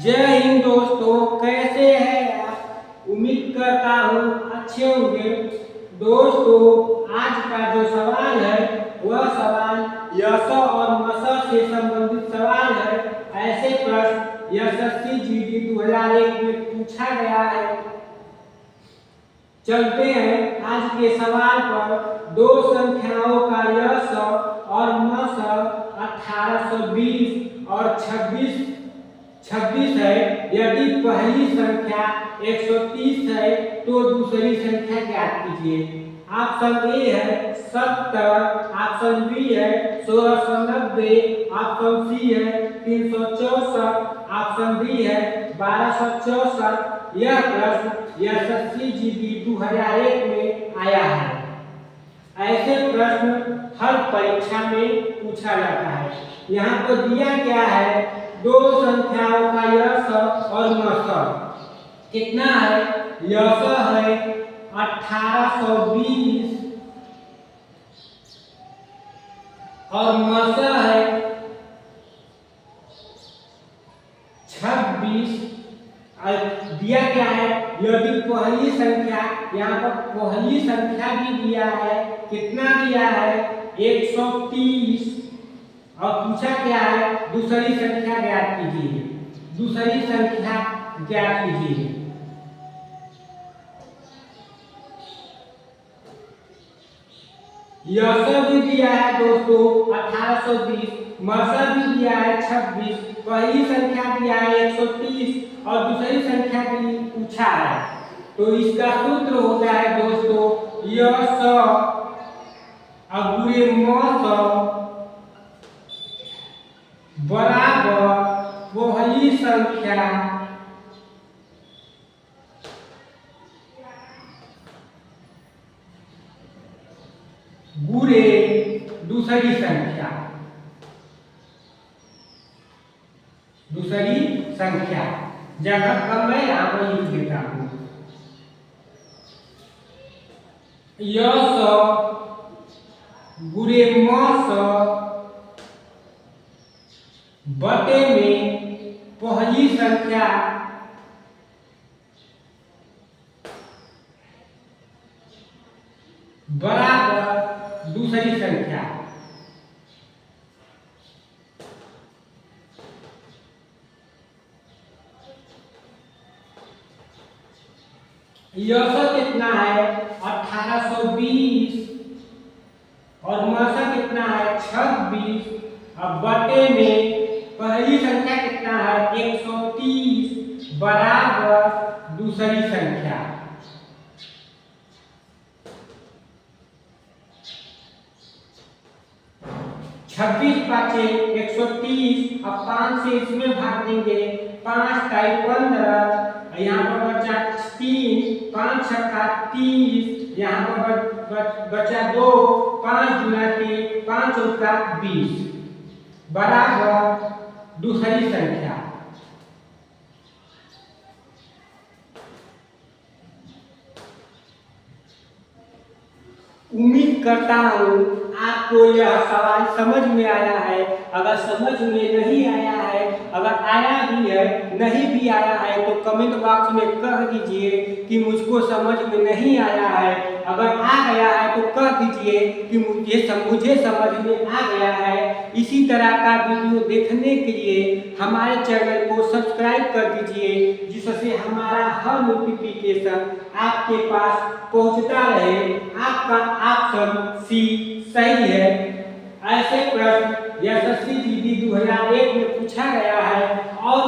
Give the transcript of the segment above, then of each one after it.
जय हिंद दोस्तों, कैसे हैं आप? उम्मीद करता हूँ अच्छे होंगे। दोस्तों, आज का जो सवाल है वह सवाल यस और मस से संबंधित सवाल है। ऐसे प्रश्न एसएससी जीडी 2001 में पूछा गया है। चलते हैं आज के सवाल पर। दो संख्याओं का यस और मस 1820 और 26 है। यदि पहली संख्या 130 है तो दूसरी संख्या ज्ञात कीजिए। ऑप्शन ए है 70, ऑप्शन बी है 1690, ऑप्शन सी है 364, ऑप्शन डी है 1264। यह प्रश्न एसएससी जीडी 2001 में आया है। ऐसे प्रश्न हर परीक्षा में पूछा जाता है। यहाँ पर दिया क्या है, दो संख्याओं का यस और मस कितना है। यस है 1820 और मस है 26। दिया क्या है, यदि पहली संख्या, यहाँ पर पहली संख्या भी दिया है, कितना दिया है 130, और पूछा क्या है दूसरी संख्या ज्ञात कीजिए। दूसरी संख्या ज्ञात कीजिए। यस भी दिया है दोस्तों 1820, मस भी दिया है 26, पहली संख्या दिया है 130 और दूसरी संख्या भी पूछा है। तो इसका सूत्र होता है दोस्तों यस गुणे मस बराबर पहली संख्या गुणे दूसरी संख्या। दूसरी संख्या जगह कम मैं यहाँ पर लिख देता हूँ। यस गुणे मस बटे में पहली संख्या बराबर दूसरी संख्या। यस कितना है 1820 और मस कितना है 26, अब बटे में पहली संख्या कितना है 130 बराबर दूसरी संख्या। छब्बीस पाँचे 130, अब 5 से इसमें भाग देंगे, 5 का 15, यहाँ पर बचा 3, 5 छक्का 30, यहाँ पर बचा 2, 5 गुना 3, 5 चौका 20 बराबर दूसरी संख्या। उम्मीद करता हूँ आपको यह सवाल समझ में आया है। अगर समझ में नहीं आया है, अगर आया भी है, नहीं भी आया है तो कमेंट बॉक्स में कह दीजिए कि मुझको समझ में नहीं आया है। अगर आ गया है तो कह दीजिए कि मुझे समझ में आ गया है। इसी तरह का वीडियो देखने के लिए हमारे चैनल को सब्सक्राइब कर दीजिए, जिससे हमारा हर नोटिफिकेशन आपके पास पहुंचता रहे। आपका ऑप्शन सी सही है। ऐसे प्रश्न एसएससी जीडी 2001 में पूछा गया है और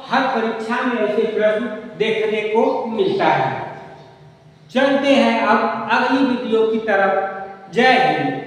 हर परीक्षा में ऐसे प्रश्न देखने को मिलता है। चलते हैं अब अगली वीडियो की तरफ। जय हिंद।